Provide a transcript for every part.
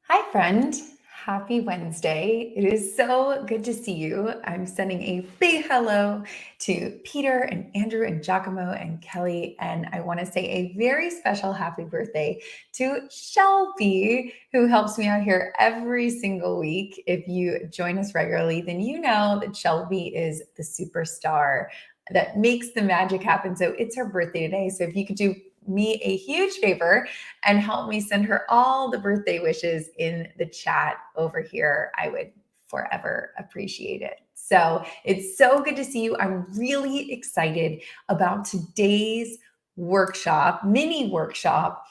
Hi, friend. Happy Wednesday. It is so good to see you. I'm sending a big hello to Peter and Andrew and Giacomo and Kelly. And I want to say a very special happy birthday to Shelby, who helps me out here every single week. If you join us regularly, then you know that Shelby is the superstar that makes the magic happen. So it's her birthday today. So if you could do me a huge favor and help me send her all the birthday wishes in the chat over here, I would forever appreciate it. So it's so good to see you. I'm really excited about today's workshop, mini workshop,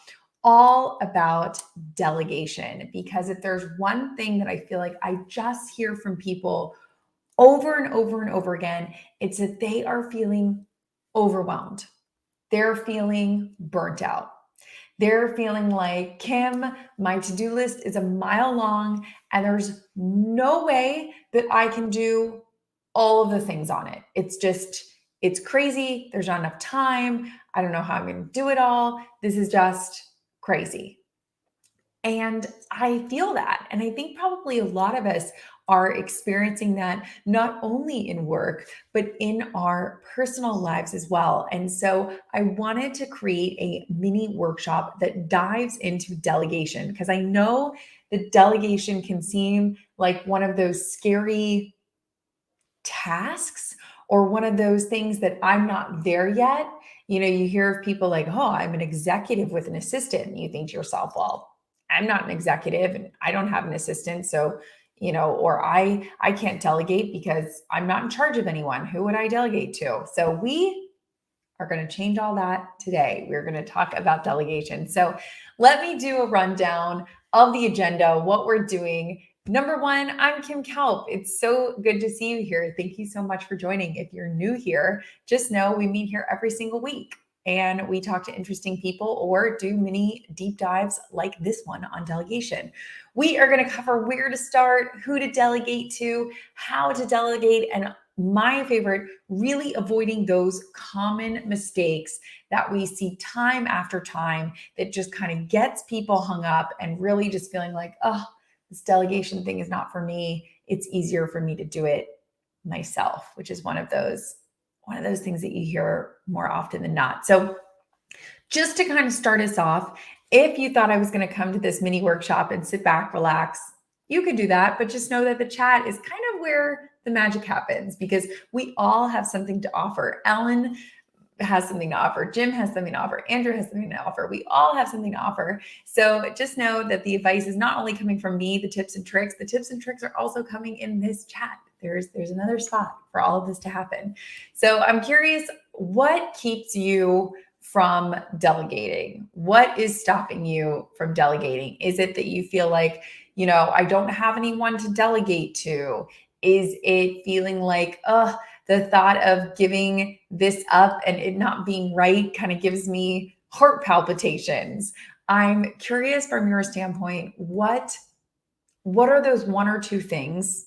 all about delegation. Because if there's one thing that I feel like I just hear from people over and over and over again, it's that they are feeling overwhelmed. They're feeling burnt out. They're feeling like, Kim, my to-do list is a mile long and there's no way that I can do all of the things on it. It's crazy. There's not enough time. I don't know how I'm going to do it all. This is just crazy. And I feel that. And I think probably a lot of us are experiencing that not only in work, but in our personal lives as well. And so I wanted to create a mini workshop that dives into delegation because I know that delegation can seem like one of those scary tasks or one of those things that I'm not there yet. You know, you hear of people like, oh, I'm an executive with an assistant. And you think to yourself, well, I'm not an executive and I don't have an assistant. So, you know, or I can't delegate because I'm not in charge of anyone. Who would I delegate to? So we are going to change all that today. We're going to talk about delegation. So let me do a rundown of the agenda, what we're doing. Number one, I'm Kim Kelp. It's so good to see you here. Thank you so much for joining. If you're new here, just know we meet here every single week and we talk to interesting people or do mini deep dives like this one on delegation. We are going to cover where to start, who to delegate to, how to delegate, and my favorite, really avoiding those common mistakes that we see time after time that just kind of gets people hung up and really just feeling like, oh, this delegation thing is not for me. It's easier for me to do it myself, which is one of those things that you hear more often than not. So just to kind of start us off, if you thought I was going to come to this mini workshop and sit back, relax, you could do that, but just know that the chat is kind of where the magic happens because we all have something to offer. Ellen has something to offer. Jim has something to offer. Andrew has something to offer. We all have something to offer. So just know that the advice is not only coming from me, the tips and tricks are also coming in this chat. There's another spot for all of this to happen. So I'm curious, what keeps you from delegating? What is stopping you from delegating? Is it that you feel like, you know, I don't have anyone to delegate to? Is it feeling like, the thought of giving this up and it not being right kind of gives me heart palpitations? I'm curious from your standpoint, what are those one or two things,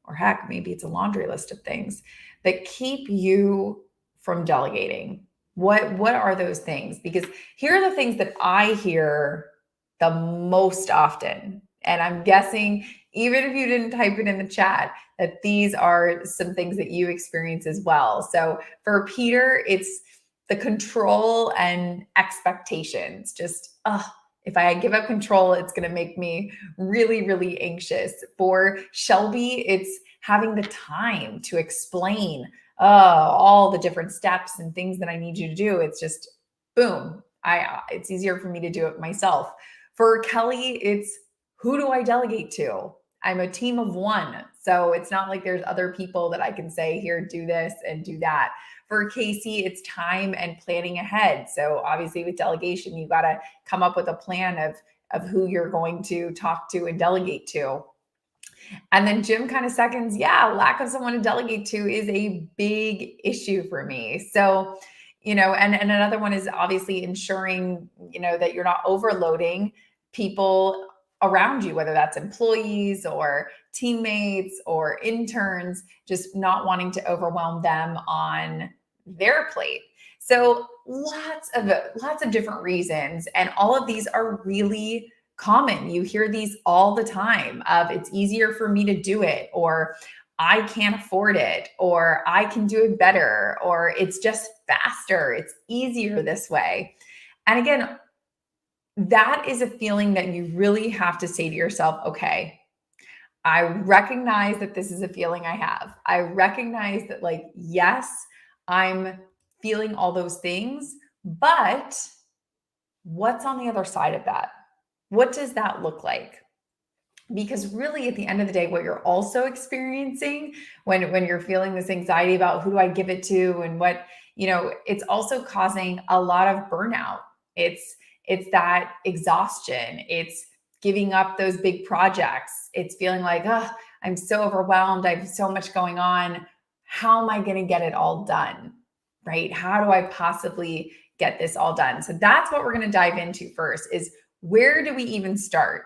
or heck, maybe it's a laundry list of things that keep you from delegating? What are those things? Because here are the things that I hear the most often. And I'm guessing, even if you didn't type it in the chat, that these are some things that you experience as well. So for Peter, it's the control and expectations. Just, if I give up control, it's going to make me really, really anxious. For Shelby, it's having the time to explain all the different steps and things that I need you to do. It's just, boom, it's easier for me to do it myself. For Kelly, it's who do I delegate to? I'm a team of one. So it's not like there's other people that I can say, here, do this and do that. For Casey, it's time and planning ahead. So obviously with delegation, you got to come up with a plan of who you're going to talk to and delegate to. And then Jim kind of seconds, yeah, lack of someone to delegate to is a big issue for me. So, you know, and another one is obviously ensuring, you know, that you're not overloading people around you, whether that's employees or teammates or interns, just not wanting to overwhelm them on their plate. So lots of different reasons. And all of these are really common. You hear these all the time of it's easier for me to do it, or I can't afford it, or I can do it better, or it's just faster. It's easier this way. And again, that is a feeling that you really have to say to yourself, okay, I recognize that this is a feeling I have. I recognize that, like, yes, I'm feeling all those things, but what's on the other side of that? What does that look like? Because really at the end of the day, what you're also experiencing when you're feeling this anxiety about who do I give it to and what, it's also causing a lot of burnout. It's that exhaustion. It's giving up those big projects. It's feeling like, oh, I'm so overwhelmed. I have so much going on. How am I going to get it all done? Right? How do I possibly get this all done? So that's what we're going to dive into first is, where do we even start?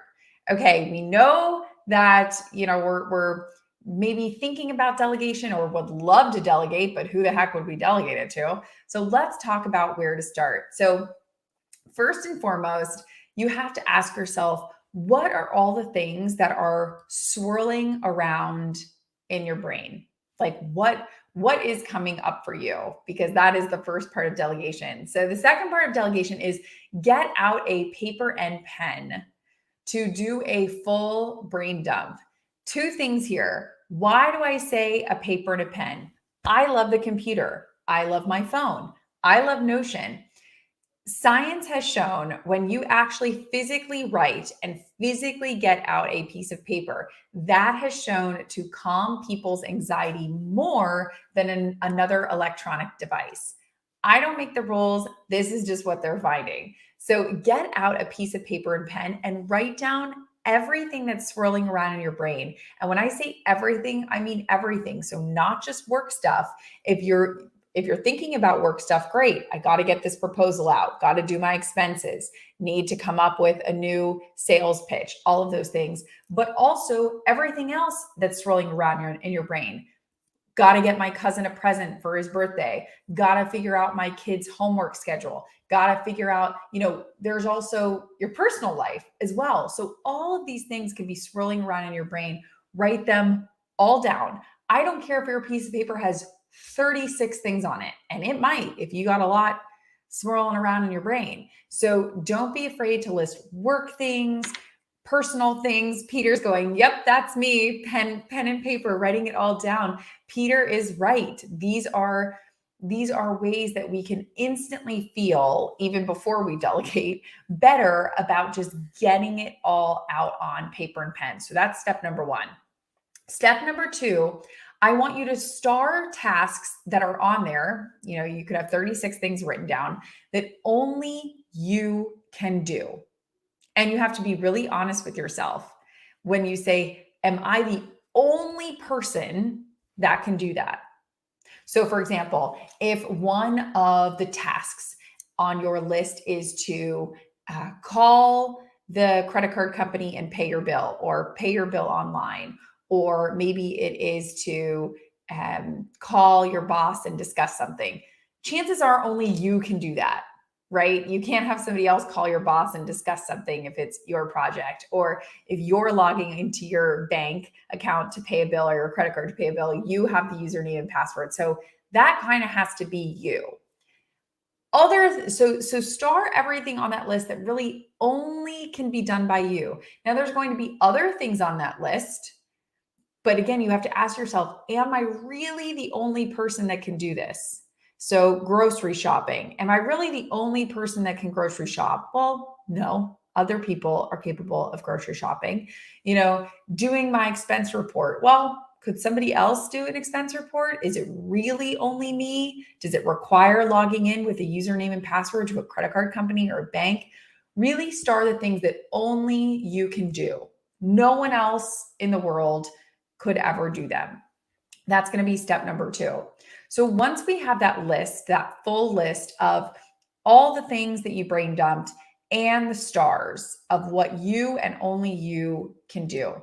Okay, we know that, we're maybe thinking about delegation or would love to delegate, but who the heck would we delegate it to? So let's talk about where to start. So first and foremost, you have to ask yourself, what are all the things that are swirling around in your brain? Like what is coming up for you? Because that is the first part of delegation. So the second part of delegation is get out a paper and pen to do a full brain dump. Two things here. Why do I say a paper and a pen? I love the computer. I love my phone. I love Notion. Science has shown when you actually physically write and physically get out a piece of paper, that has shown to calm people's anxiety more than another electronic device. I don't make the rules. This is just what they're finding. So get out a piece of paper and pen and write down everything that's swirling around in your brain. And when I say everything, I mean everything. So not just work stuff. If you're thinking about work stuff, great. I got to get this proposal out, got to do my expenses, need to come up with a new sales pitch, all of those things, but also everything else that's swirling around in your brain. Got to get my cousin a present for his birthday. Got to figure out my kid's homework schedule. Got to figure out, there's also your personal life as well. So all of these things can be swirling around in your brain. Write them all down. I don't care if your piece of paper has 36 things on it, and it might if you got a lot swirling around in your brain. So don't be afraid to list work things, personal things. Peter's going, yep, that's me. Pen and paper, writing it all down. Peter is right. These are ways that we can instantly feel, even before we delegate, better about just getting it all out on paper and pen. So that's step number one. Step number two, I want you to star tasks that are on there. You could have 36 things written down that only you can do. And you have to be really honest with yourself when you say, am I the only person that can do that? So for example, if one of the tasks on your list is to call the credit card company and pay your bill, or pay your bill online, or maybe it is to call your boss and discuss something, chances are only you can do that, right? You can't have somebody else call your boss and discuss something if it's your project, or if you're logging into your bank account to pay a bill or your credit card to pay a bill, you have the username and password. So that kind of has to be you. So star everything on that list that really only can be done by you. Now there's going to be other things on that list, but again, you have to ask yourself, am I really the only person that can do this? So grocery shopping, am I really the only person that can grocery shop? Well, no, other people are capable of grocery shopping. Doing my expense report. Well, could somebody else do an expense report? Is it really only me? Does it require logging in with a username and password to a credit card company or a bank? Really star the things that only you can do. No one else in the world could ever do them. That's going to be step number two. So once we have that list, that full list of all the things that you brain dumped and the stars of what you and only you can do.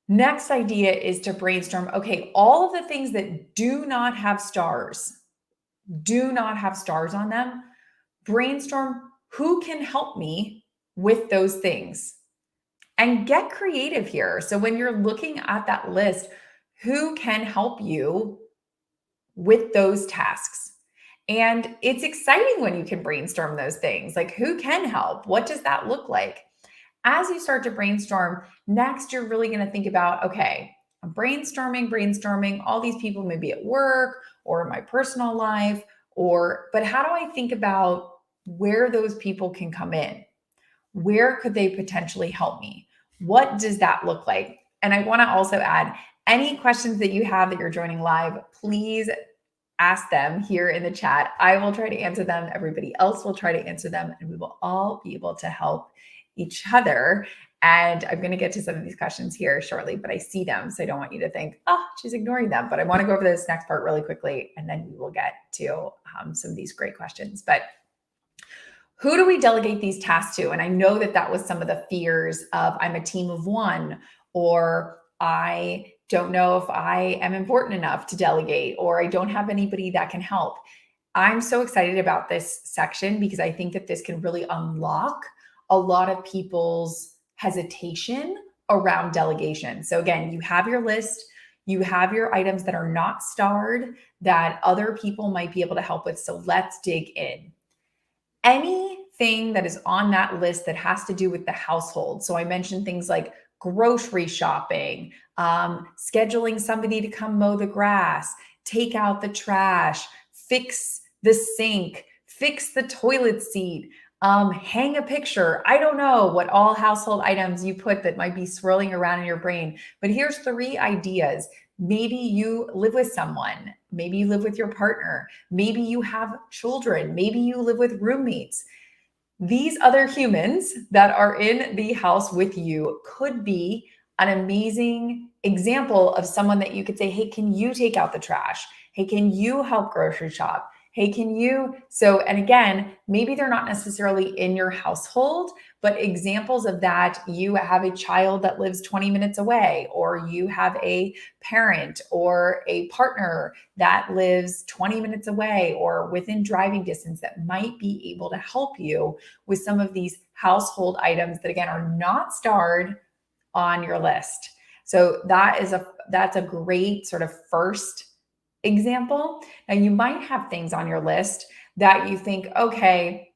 Next idea is to brainstorm, okay, all of the things that do not have stars on them, brainstorm who can help me with those things and get creative here. So when you're looking at that list, who can help you with those tasks? And it's exciting when you can brainstorm those things. Like, who can help? What does that look like? As you start to brainstorm, next you're really going to think about, okay, I'm brainstorming, all these people maybe at work or in my personal life, but how do I think about where those people can come in? Where could they potentially help me? What does that look like? And I want to also add, any questions that you have that you're joining live, please ask them here in the chat. I will try to answer them. Everybody else will try to answer them, and we will all be able to help each other. And I'm going to get to some of these questions here shortly, but I see them. So I don't want you to think, oh, she's ignoring them. But I want to go over this next part really quickly, and then we will get to some of these great questions. But who do we delegate these tasks to? And I know that that was some of the fears of I'm a team of one, or I don't know if I am important enough to delegate, or I don't have anybody that can help. I'm so excited about this section because I think that this can really unlock a lot of people's hesitation around delegation. So again, you have your list, you have your items that are not starred that other people might be able to help with. So let's dig in. Anything that is on that list that has to do with the household. So I mentioned things like grocery shopping, scheduling somebody to come mow the grass, take out the trash, fix the sink, fix the toilet seat, hang a picture. I don't know what all household items you put that might be swirling around in your brain, but here's 3 ideas. Maybe you live with someone. Maybe you live with your partner. Maybe you have children. Maybe you live with roommates. These other humans that are in the house with you could be an amazing example of someone that you could say, hey, can you take out the trash? Hey, can you help grocery shop? Hey, can you? So, and again, maybe they're not necessarily in your household, but examples of that, you have a child that lives 20 minutes away, or you have a parent or a partner that lives 20 minutes away or within driving distance that might be able to help you with some of these household items that, again, are not starred on your list. So that's a great sort of first example. Now you might have things on your list that you think, okay,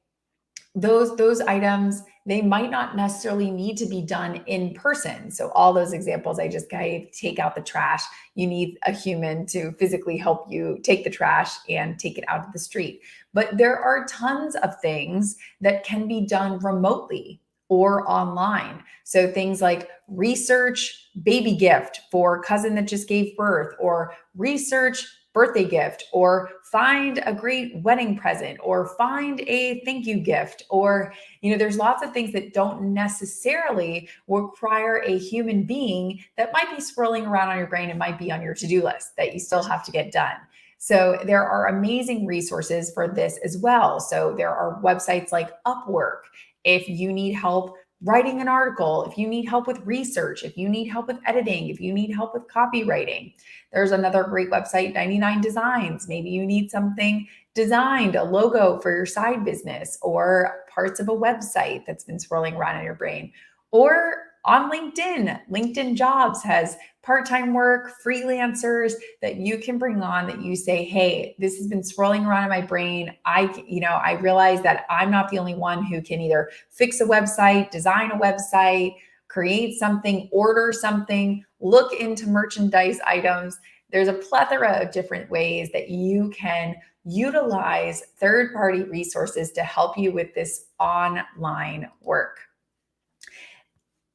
those items, they might not necessarily need to be done in person. So all those examples I just gave, take out the trash, you need a human to physically help you take the trash and take it out of the street. But there are tons of things that can be done remotely or online. So things like research baby gift for cousin that just gave birth, or research birthday gift, or find a great wedding present, or find a thank you gift, or, there's lots of things that don't necessarily require a human being that might be swirling around on your brain and might be on your to-do list that you still have to get done. So there are amazing resources for this as well. So there are websites like Upwork. If you need help writing an article, if you need help with research, if you need help with editing, if you need help with copywriting, there's another great website, 99 Designs. Maybe you need something designed, a logo for your side business, or parts of a website that's been swirling around in your brain. Or on LinkedIn, LinkedIn Jobs has part-time work, freelancers that you can bring on that you say, hey, this has been swirling around in my brain. I realize that I'm not the only one who can either fix a website, design a website, create something, order something, look into merchandise items. There's a plethora of different ways that you can utilize third-party resources to help you with this online work.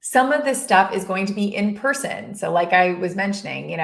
Some of this stuff is going to be in person. So like I was mentioning,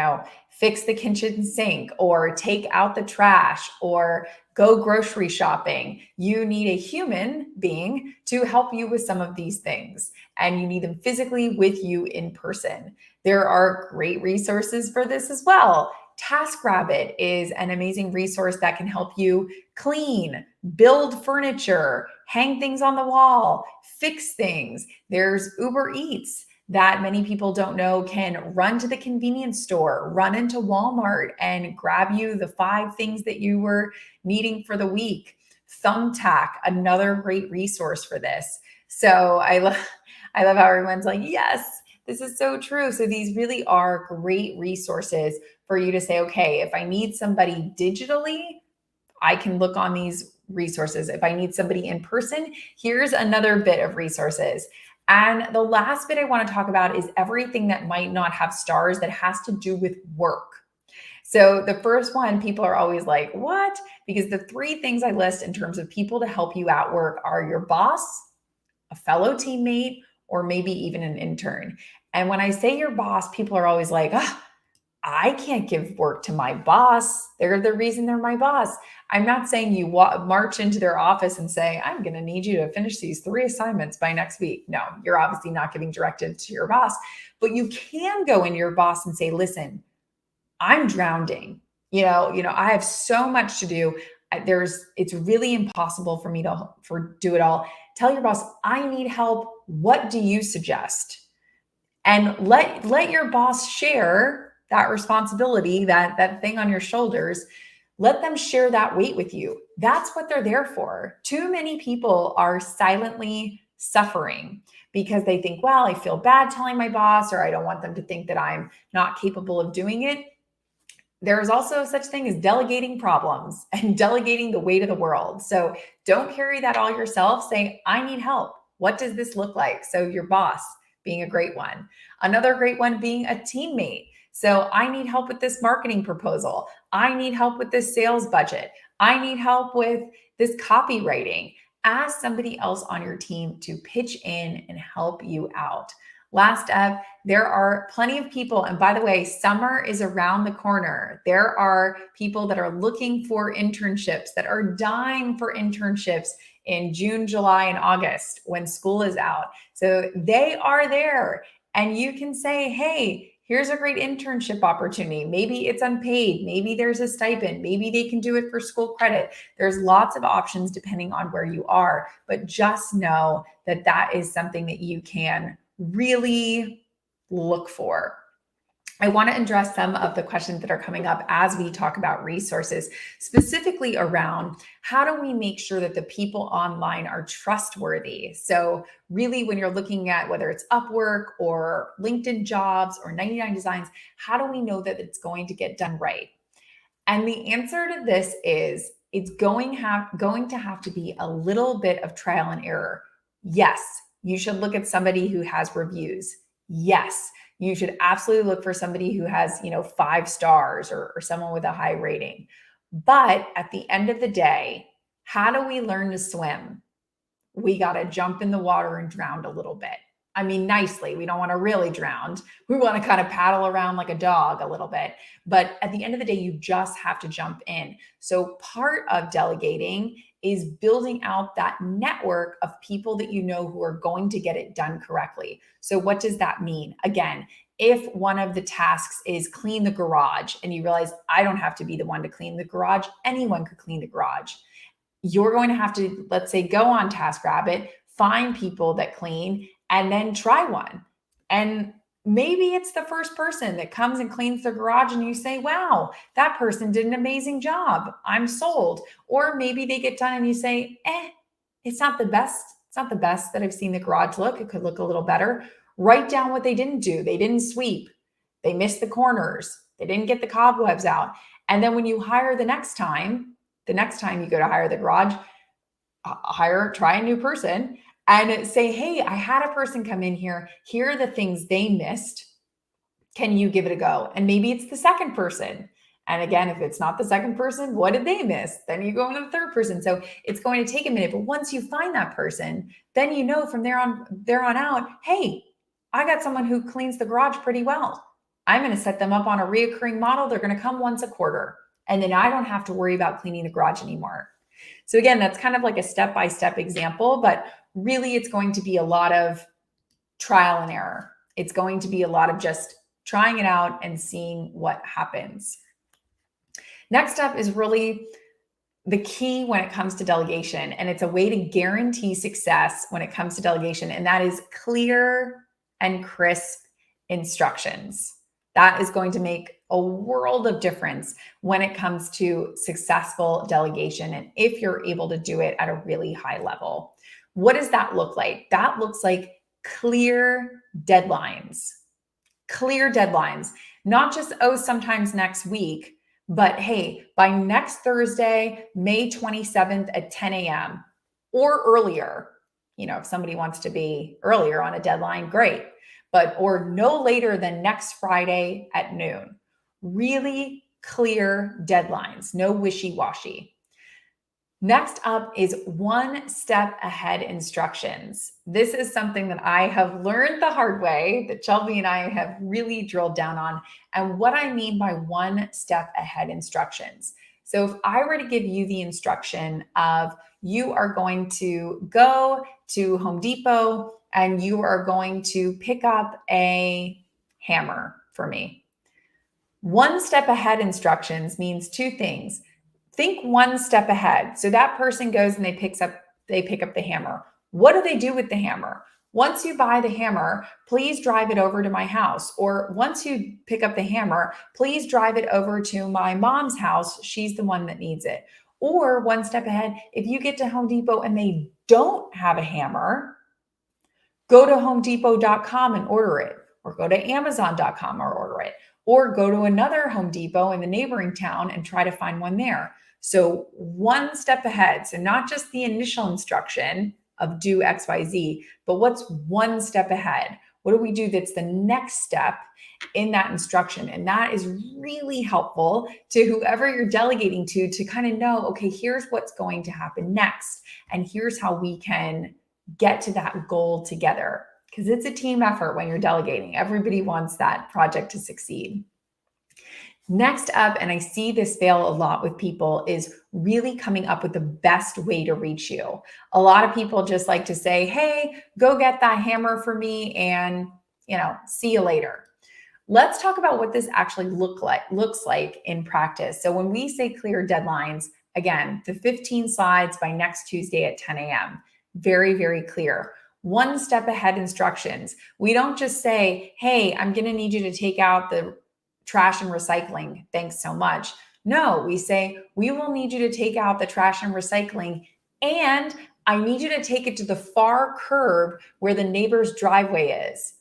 fix the kitchen sink, or take out the trash, or go grocery shopping. You need a human being to help you with some of these things, and you need them physically with you in person. There are great resources for this as well. TaskRabbit is an amazing resource that can help you clean, build furniture, hang things on the wall, fix things. There's Uber Eats that many people don't know can run to the convenience store, run into Walmart and grab you the 5 things that you were needing for the week. Thumbtack, another great resource for this. So I love how everyone's like, yes, this is so true. So these really are great resources for you to say, okay, if I need somebody digitally, I can look on these resources. If I need somebody in person, here's another bit of resources. And the last bit I want to talk about is everything that might not have stars that has to do with work. So the first one, people are always like, what? Because the three things I list in terms of people to help you at work are your boss, a fellow teammate, or maybe even an intern. And when I say your boss, people are always like, I can't give work to my boss. They're the reason they're my boss. I'm not saying you march into their office and say, I'm going to need you to finish these 3 assignments by next week. No, you're obviously not giving directive to your boss, but you can go into your boss and say, listen, I'm drowning. I have so much to do. It's really impossible for me to do it all. Tell your boss, I need help. What do you suggest? And let your boss share that responsibility, that thing on your shoulders. Let them share that weight with you. That's what they're there for. Too many people are silently suffering because they think, well, I feel bad telling my boss, or I don't want them to think that I'm not capable of doing it. There's also such thing as delegating problems and delegating the weight of the world. So don't carry that all yourself. Say, I need help. What does this look like? So your boss being a great one. Another great one being a teammate. So I need help with this marketing proposal. I need help with this sales budget. I need help with this copywriting. Ask somebody else on your team to pitch in and help you out. Last up, there are plenty of people. And by the way, summer is around the corner. There are people that are looking for internships, that are dying for internships in June, July, and August when school is out. So they are there. And you can say, hey, here's a great internship opportunity. Maybe it's unpaid. Maybe there's a stipend. Maybe they can do it for school credit. There's lots of options depending on where you are. But just know that that is something that you can really look for. I want to address some of the questions that are coming up as we talk about resources, specifically around how do we make sure that the people online are trustworthy? So really, when you're looking at whether it's Upwork or LinkedIn Jobs or 99 Designs, how do we know that it's going to get done right? And the answer to this is it's going to have to be a little bit of trial and error. Yes, you should look at somebody who has reviews. Yes, you should absolutely look for somebody who has, 5 stars or someone with a high rating. But at the end of the day, how do we learn to swim? We got to jump in the water and drown a little bit. I mean, nicely. We don't want to really drown. We want to kind of paddle around like a dog a little bit. But at the end of the day, you just have to jump in. So part of delegating is building out that network of people that you know who are going to get it done correctly. So what does that mean? Again, if one of the tasks is clean the garage and you realize I don't have to be the one to clean the garage, anyone could clean the garage. You're going to have to, let's say, go on TaskRabbit, find people that clean, and then try one. And maybe it's the first person that comes and cleans the garage and you say, wow, that person did an amazing job. I'm sold. Or maybe they get done and you say, it's not the best. It's not the best that I've seen the garage look. It could look a little better. Write down what they didn't do. They didn't sweep. They missed the corners. They didn't get the cobwebs out. And then when you hire the next time you go to hire the garage, try a new person and say, hey, I had a person come in here. Here are the things they missed. Can you give it a go? And maybe it's the second person. And again, if it's not the second person, what did they miss? Then you go into the third person. So it's going to take a minute. But once you find that person, then you know from there on out, hey, I got someone who cleans the garage pretty well. I'm going to set them up on a reoccurring model. They're going to come once a quarter. And then I don't have to worry about cleaning the garage anymore. So again, that's kind of like a step-by-step example, but really it's going to be a lot of trial and error. It's going to be a lot of just trying it out and seeing what happens. Next up is really the key when it comes to delegation, and it's a way to guarantee success when it comes to delegation, and that is clear and crisp instructions. That is going to make a world of difference when it comes to successful delegation and if you're able to do it at a really high level. What does that look like? That looks like clear deadlines. Clear deadlines, not just, oh, sometimes next week, but hey, by next Thursday, May 27th at 10 a.m. or earlier. If somebody wants to be earlier on a deadline, great, or no later than next Friday at noon. Really clear deadlines, no wishy-washy. Next up is one step ahead instructions. This is something that I have learned the hard way, that Shelby and I have really drilled down on, and what I mean by one step ahead instructions. So if I were to give you the instruction of you are going to go to Home Depot and you are going to pick up a hammer for me. One step ahead instructions means two things. Think one step ahead. So that person goes and they pick up the hammer. What do they do with the hammer? Once you buy the hammer, please drive it over to my house. Or once you pick up the hammer, please drive it over to my mom's house. She's the one that needs it. Or one step ahead, if you get to Home Depot and they don't have a hammer, go to homedepot.com and order it, or go to amazon.com or order it, or go to another Home Depot in the neighboring town and try to find one there. So one step ahead. So not just the initial instruction of do XYZ, but what's one step ahead? What do we do that's the next step in that instruction? And that is really helpful to whoever you're delegating to kind of know, okay, here's what's going to happen next. And here's how we can get to that goal together. Because it's a team effort when you're delegating. Everybody wants that project to succeed. Next up, and I see this fail a lot with people, is really coming up with the best way to reach you. A lot of people just like to say, hey, go get that hammer for me and, see you later. Let's talk about what this actually looks like in practice. So when we say clear deadlines, again, the 15 slides by next Tuesday at 10 a.m., very, very clear. One step ahead instructions. We don't just say, hey, I'm going to need you to take out the trash and recycling. Thanks so much. No, we say, we will need you to take out the trash and recycling, and I need you to take it to the far curb where the neighbor's driveway is.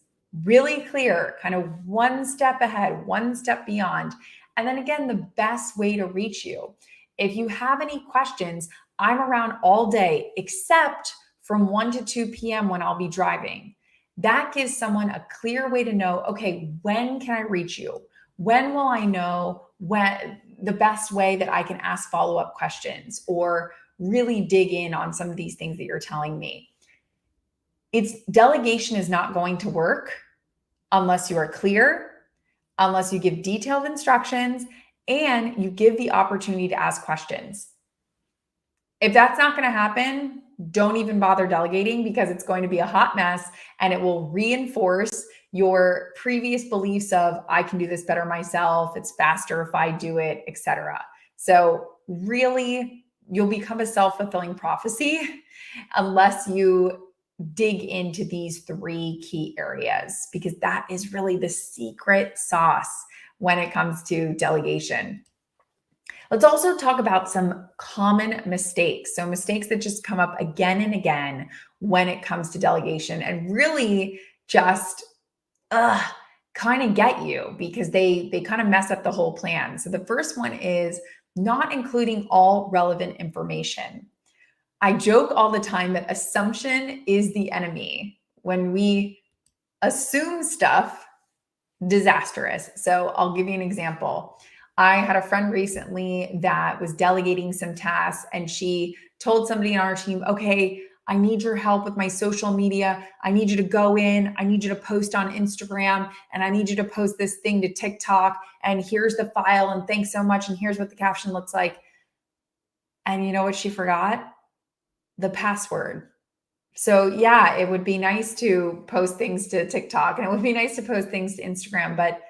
Really clear, kind of one step ahead, one step beyond. And then again, the best way to reach you. If you have any questions, I'm around all day except from 1 to 2 p.m. when I'll be driving. That gives someone a clear way to know, okay, when can I reach you? When will I know when the best way that I can ask follow-up questions or really dig in on some of these things that you're telling me? Delegation is not going to work unless you are clear, unless you give detailed instructions, and you give the opportunity to ask questions. If that's not going to happen, don't even bother delegating, because it's going to be a hot mess and it will reinforce your previous beliefs of, I can do this better myself, it's faster if I do it, etc. So really, you'll become a self-fulfilling prophecy unless you dig into these 3 key areas, because that is really the secret sauce when it comes to delegation. Let's also talk about some common mistakes. So mistakes that just come up again and again when it comes to delegation and really just kind of get you, because they kind of mess up the whole plan. So the first one is not including all relevant information. I joke all the time that assumption is the enemy. When we assume stuff, disastrous. So I'll give you an example. I had a friend recently that was delegating some tasks, and she told somebody on our team, okay, I need your help with my social media. I need you to go in, I need you to post on Instagram, and I need you to post this thing to TikTok, and here's the file, and thanks so much, and here's what the caption looks like. And you know what she forgot? The password. So yeah, it would be nice to post things to TikTok, and it would be nice to post things to Instagram, but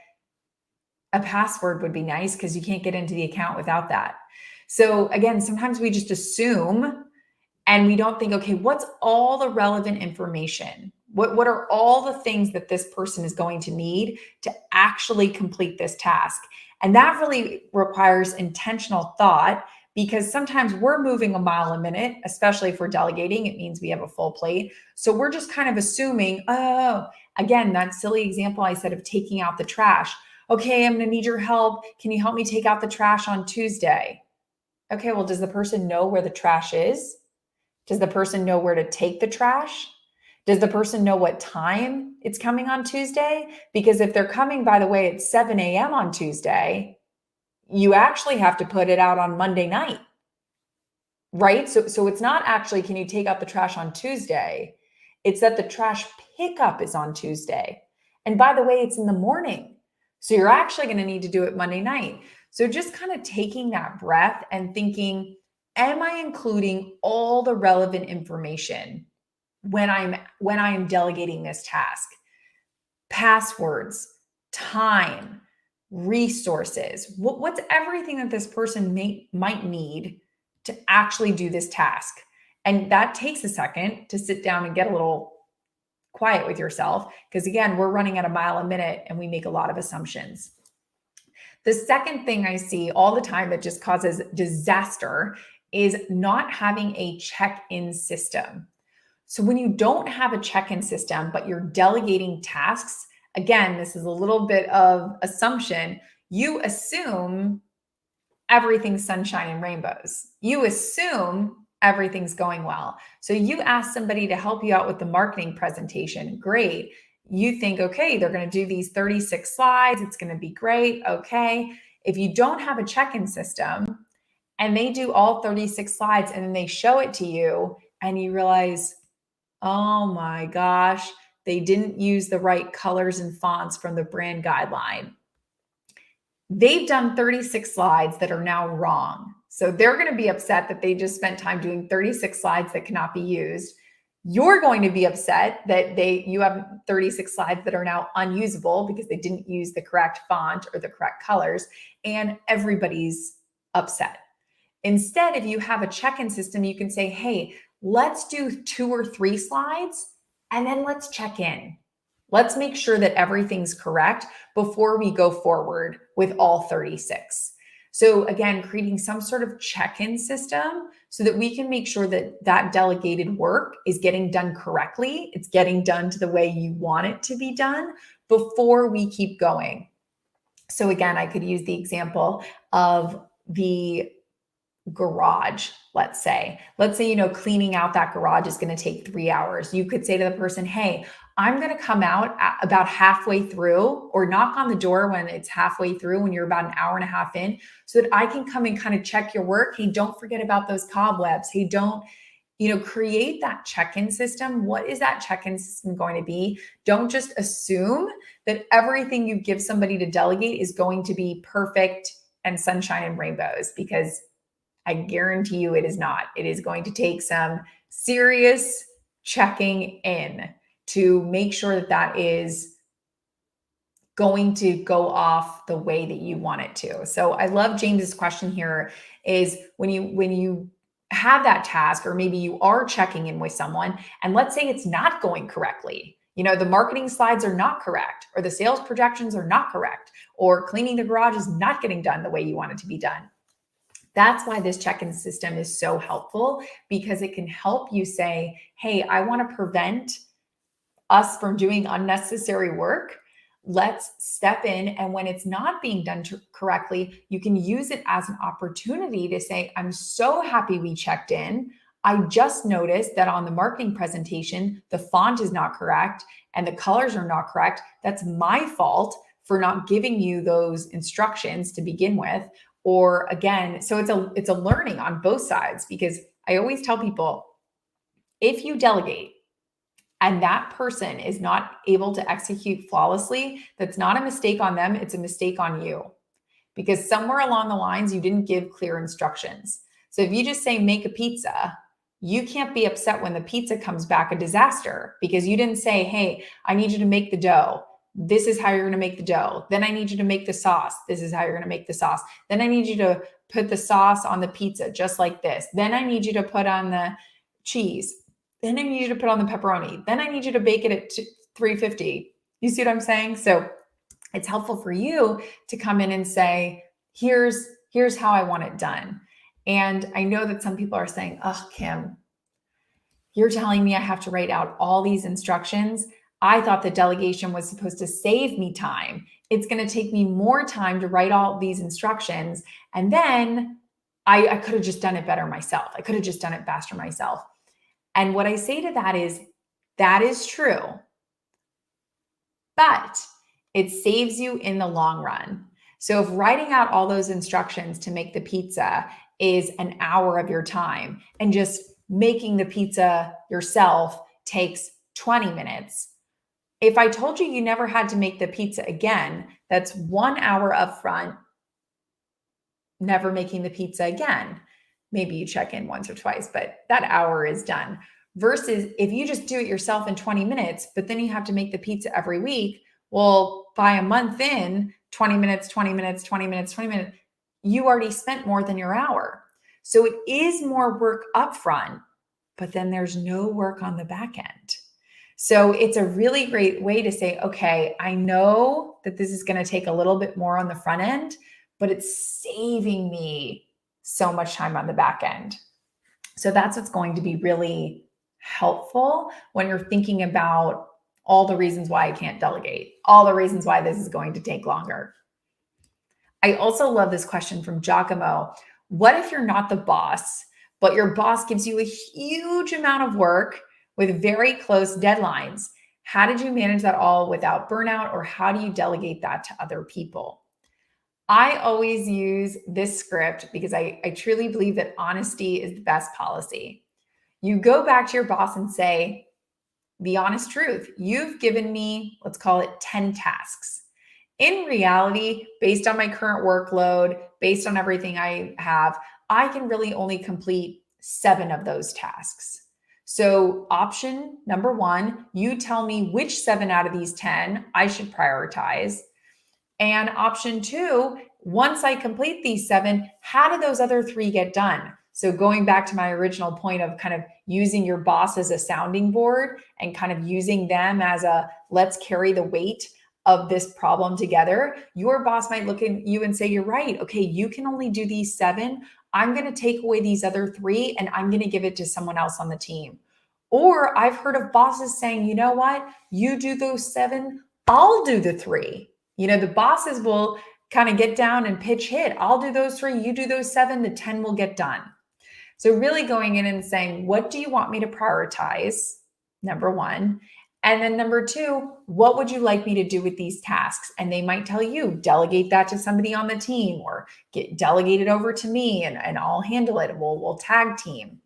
a password would be nice because you can't get into the account without that. So again, sometimes we just assume and we don't think, okay, what's all the relevant information? What are all the things that this person is going to need to actually complete this task? And that really requires intentional thought, because sometimes we're moving a mile a minute, especially if we're delegating. It means we have a full plate. So we're just kind of assuming, oh, again, that silly example I said of taking out the trash. Okay, I'm going to need your help. Can you help me take out the trash on Tuesday? Okay, well, does the person know where the trash is? Does the person know where to take the trash? Does the person know what time it's coming on Tuesday? Because if they're coming, by the way, at 7 a.m. on Tuesday, you actually have to put it out on Monday night, right? So it's not actually, can you take out the trash on Tuesday? It's that the trash pickup is on Tuesday. And by the way, it's in the morning. So you're actually going to need to do it Monday night. So just kind of taking that breath and thinking, am I including all the relevant information when I am delegating this task? Passwords, time, resources. What's everything that this person might need to actually do this task? And that takes a second to sit down and get a little quiet with yourself, because again, we're running at a mile a minute and we make a lot of assumptions. The second thing I see all the time that just causes disaster is not having a check-in system. So when you don't have a check-in system, but you're delegating tasks, again, this is a little bit of assumption. You assume everything's sunshine and rainbows. You assume everything's going well. So you ask somebody to help you out with the marketing presentation. Great. You think, okay, they're going to do these 36 slides. It's going to be great. Okay. If you don't have a check-in system and they do all 36 slides and then they show it to you and you realize, oh my gosh, they didn't use the right colors and fonts from the brand guideline. They've done 36 slides that are now wrong. So they're going to be upset that they just spent time doing 36 slides that cannot be used. You're going to be upset that you have 36 slides that are now unusable because they didn't use the correct font or the correct colors, and everybody's upset. Instead, if you have a check-in system, you can say, hey, let's do 2 or 3 slides and then let's check in. Let's make sure that everything's correct before we go forward with all 36. So again, creating some sort of check-in system so that we can make sure that that delegated work is getting done correctly. It's getting done to the way you want it to be done before we keep going. So again, I could use the example of the garage, let's say, cleaning out that garage is going to take 3 hours. You could say to the person, hey, I'm going to come out about halfway through, or knock on the door when it's halfway through, when you're about an hour and a half in, so that I can come and kind of check your work. Hey, don't forget about those cobwebs. Hey, don't, create that check-in system. What is that check-in system going to be? Don't just assume that everything you give somebody to delegate is going to be perfect and sunshine and rainbows, because I guarantee you it is not. It is going to take some serious checking in to make sure that that is going to go off the way that you want it to. So I love James's question here is when you have that task, or maybe you are checking in with someone and let's say it's not going correctly. The marketing slides are not correct, or the sales projections are not correct, or cleaning the garage is not getting done the way you want it to be done. That's why this check-in system is so helpful, because it can help you say, hey, I want to prevent us from doing unnecessary work. Let's step in. And when it's not being done correctly, you can use it as an opportunity to say, I'm so happy we checked in. I just noticed that on the marketing presentation, the font is not correct and the colors are not correct. That's my fault for not giving you those instructions to begin with. Or again, so it's a learning on both sides, because I always tell people, if you delegate and that person is not able to execute flawlessly, that's not a mistake on them, it's a mistake on you. Because somewhere along the lines, you didn't give clear instructions. So if you just say, make a pizza, you can't be upset when the pizza comes back a disaster, because you didn't say, hey, I need you to make the dough. This is how you're going to make the dough. Then I need you to make the sauce. This is how you're going to make the sauce. Then I need you to put the sauce on the pizza, just like this. Then I need you to put on the cheese. Then I need you to put on the pepperoni. Then I need you to bake it at 350. You see what I'm saying? So it's helpful for you to come in and say, here's how I want it done. And I know that some people are saying, oh, Kim, you're telling me I have to write out all these instructions. I thought the delegation was supposed to save me time. It's going to take me more time to write all these instructions. And then I could have just done it better myself. I could have just done it faster myself. And what I say to that is true, but it saves you in the long run. So if writing out all those instructions to make the pizza is an hour of your time and just making the pizza yourself takes 20 minutes, if I told you you never had to make the pizza again, that's 1 hour upfront, never making the pizza again. Maybe you check in once or twice, but that hour is done. Versus if you just do it yourself in 20 minutes, but then you have to make the pizza every week. Well, by a month in, 20 minutes, 20 minutes, 20 minutes, 20 minutes, you already spent more than your hour. So it is more work upfront, but then there's no work on the back end. So it's a really great way to say, okay, I know that this is going to take a little bit more on the front end, but it's saving me so much time on the back end. So that's what's going to be really helpful when you're thinking about all the reasons why I can't delegate, all the reasons why this is going to take longer. I also love this question from Giacomo. What if you're not the boss, but your boss gives you a huge amount of work with very close deadlines? How did you manage that all without burnout, or how do you delegate that to other people? I always use this script because I truly believe that honesty is the best policy. You go back to your boss and say, the honest truth, you've given me, let's call it 10 tasks. In reality, based on my current workload, based on everything I have, I can really only complete 7 of those tasks. So option number 1, you tell me which 7 out of these 10 I should prioritize. And option 2, once I complete these 7, how do those other 3 get done? So going back to my original point of kind of using your boss as a sounding board and kind of using them as a let's carry the weight of this problem together, your boss might look at you and say, you're right. Okay, you can only do these 7. I'm going to take away these other 3 and I'm going to give it to someone else on the team. Or I've heard of bosses saying, you know what? You do those 7, I'll do the 3. The bosses will kind of get down and pitch hit. I'll do those 3, you do those 7, the 10 will get done. So really going in and saying, what do you want me to prioritize? Number 1. And then number 2, what would you like me to do with these tasks? And they might tell you, delegate that to somebody on the team, or get delegated over to me and I'll handle it. We'll tag team.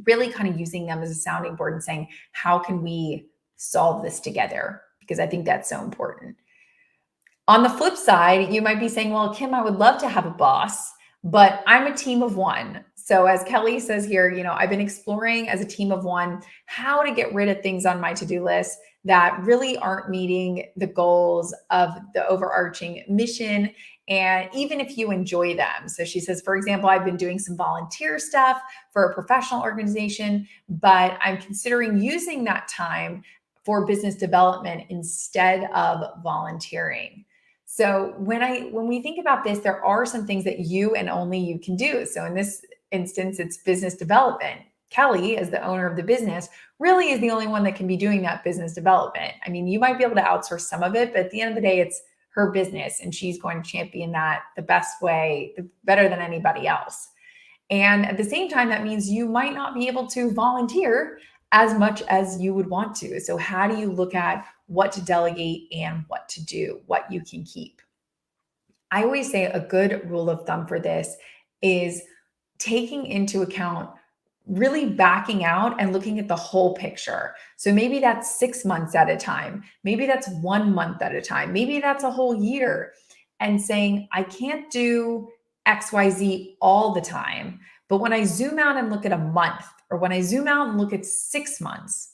Really kind of using them as a sounding board and saying, how can we solve this together? Because I think that's so important. On the flip side, you might be saying, well, Kim, I would love to have a boss, but I'm a team of 1. So as Kelly says here, I've been exploring as a team of 1, how to get rid of things on my to-do list that really aren't meeting the goals of the overarching mission. And even if you enjoy them. So she says, for example, I've been doing some volunteer stuff for a professional organization, but I'm considering using that time for business development instead of volunteering. So when we think about this, there are some things that you and only you can do. So in this instance, it's business development. Kelly, as the owner of the business, really is the only one that can be doing that business development. I mean, you might be able to outsource some of it, but at the end of the day, it's her business and she's going to champion that the best way, better than anybody else. And at the same time, that means you might not be able to volunteer as much as you would want to. So how do you look at what to delegate and what to do, what you can keep? I always say a good rule of thumb for this is taking into account, really backing out and looking at the whole picture. So maybe that's 6 months at a time. Maybe that's 1 month at a time. Maybe that's a whole year, and saying, I can't do XYZ all the time. But when I zoom out and look at a month, or when I zoom out and look at 6 months,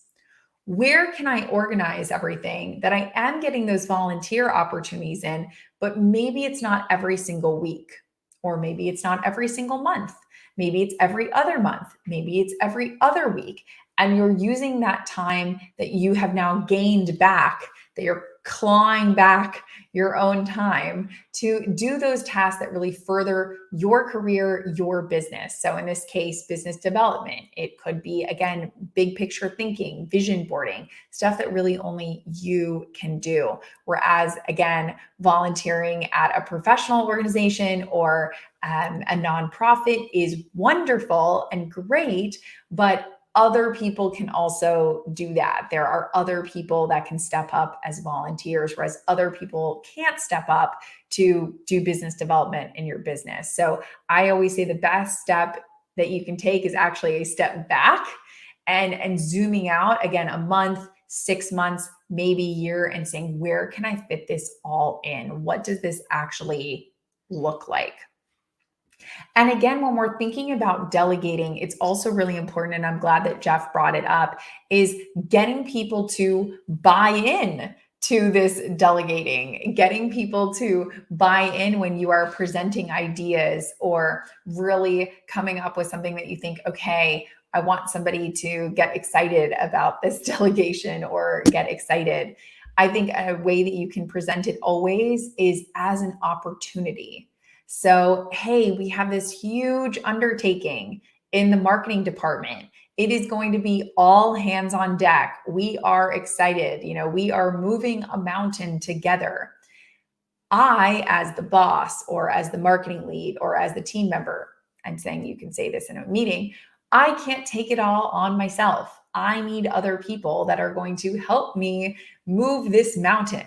where can I organize everything that I am getting those volunteer opportunities in, but maybe it's not every single week, or maybe it's not every single month. Maybe it's every other month. Maybe it's every other week. And you're using that time that you have now gained back that you're clawing back your own time to do those tasks that really further your career, your business. So in this case, business development. It could be, again, big picture thinking, vision boarding, stuff that really only you can do. Whereas, again, volunteering at a professional organization or a nonprofit is wonderful and great, but other people can also do that. There are other people that can step up as volunteers, whereas other people can't step up to do business development in your business. So I always say the best step that you can take is actually a step back and zooming out, again, a month, 6 months, maybe a year, and saying, where can I fit this all in? What does this actually look like? And again, when we're thinking about delegating, it's also really important, and I'm glad that Jeff brought it up, is getting people to buy in to this delegating, getting people to buy in when you are presenting ideas or really coming up with something that you think, okay, I want somebody to get excited about this delegation or get excited. I think a way that you can present it always is as an opportunity. So, hey, we have this huge undertaking in the marketing department. It is going to be all hands on deck. We are excited. We are moving a mountain together. I, as the boss or as the marketing lead or as the team member, I'm saying you can say this in a meeting, I can't take it all on myself. I need other people that are going to help me move this mountain.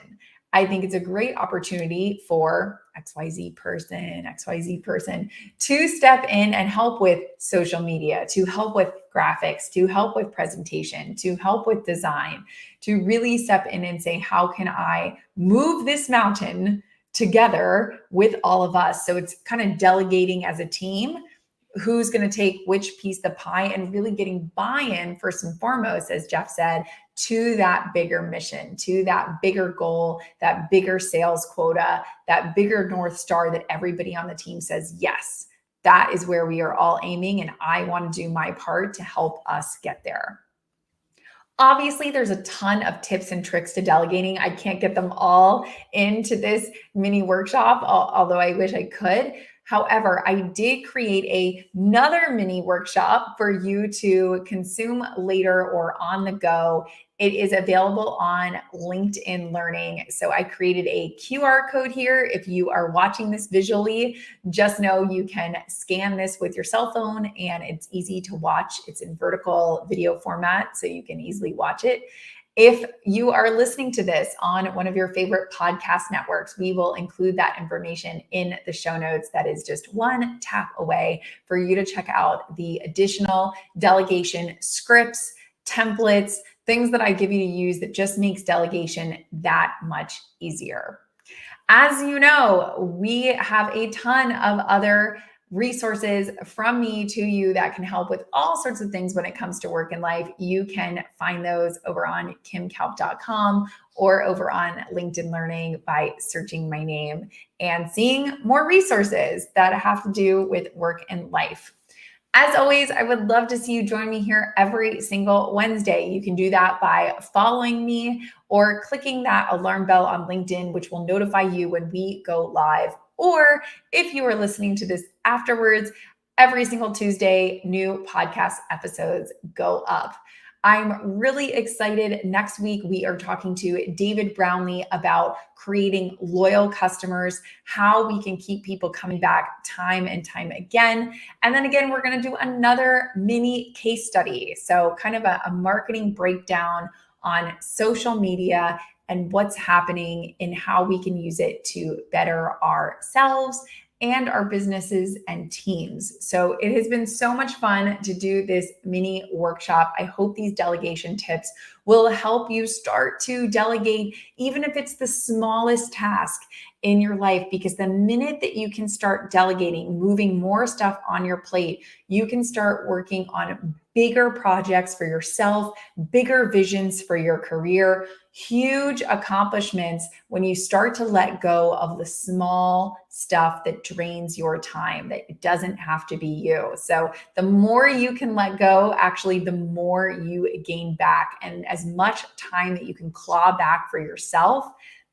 I think it's a great opportunity for XYZ person to step in and help with social media, to help with graphics, to help with presentation, to help with design, to really step in and say, how can I move this mountain together with all of us? So it's kind of delegating as a team. Who's going to take which piece of the pie and really getting buy-in, first and foremost, as Jeff said, to that bigger mission, to that bigger goal, that bigger sales quota, that bigger North Star that everybody on the team says, yes, that is where we are all aiming. And I want to do my part to help us get there. Obviously, there's a ton of tips and tricks to delegating. I can't get them all into this mini workshop, although I wish I could. However, I did create another mini workshop for you to consume later or on the go. It is available on LinkedIn Learning. So I created a QR code here. If you are watching this visually, just know you can scan this with your cell phone and it's easy to watch. It's in vertical video format, so you can easily watch it. If you are listening to this on one of your favorite podcast networks, we will include that information in the show notes. That is just one tap away for you to check out the additional delegation scripts, templates, things that I give you to use that just makes delegation that much easier. As you know, we have a ton of other resources from me to you that can help with all sorts of things when it comes to work and life. You can find those over on kimkalp.com or over on LinkedIn Learning by searching my name and seeing more resources that have to do with work and life. As always, I would love to see you join me here every single Wednesday. You can do that by following me or clicking that alarm bell on LinkedIn, which will notify you when we go live. Or if you are listening to this afterwards, every single Tuesday, new podcast episodes go up. I'm really excited. Next week, we are talking to David Brownlee about creating loyal customers, how we can keep people coming back time and time again. And then again, we're going to do another mini case study. So kind of a marketing breakdown on social media and what's happening and how we can use it to better ourselves and our businesses and teams. So it has been so much fun to do this mini workshop. I hope these delegation tips will help you start to delegate, even if it's the smallest task in your life, because the minute that you can start delegating, moving more stuff on your plate, you can start working on bigger projects for yourself, bigger visions for your career, huge accomplishments when you start to let go of the small stuff that drains your time, that it doesn't have to be you. So the more you can let go, actually, the more you gain back. And as much time that you can claw back for yourself,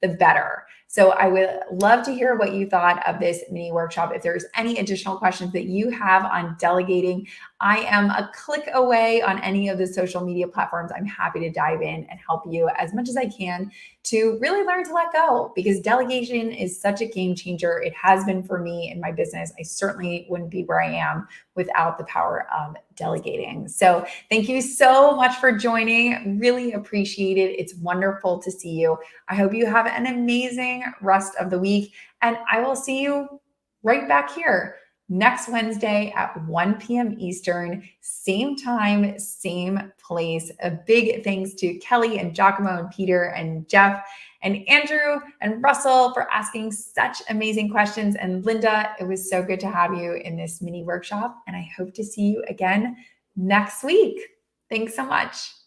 the better. So I would love to hear what you thought of this mini workshop. If there's any additional questions that you have on delegating, I am a click away on any of the social media platforms. I'm happy to dive in and help you as much as I can to really learn to let go, because delegation is such a game changer. It has been for me in my business. I certainly wouldn't be where I am without the power of delegating. So thank you so much for joining. Really appreciate it. It's wonderful to see you. I hope you have an amazing rest of the week, and I will see you right back here next Wednesday at 1 p.m. Eastern, same time, same place. A big thanks to Kelly and Giacomo and Peter and Jeff and Andrew and Russell for asking such amazing questions. And Linda, it was so good to have you in this mini workshop, and I hope to see you again next week. Thanks so much.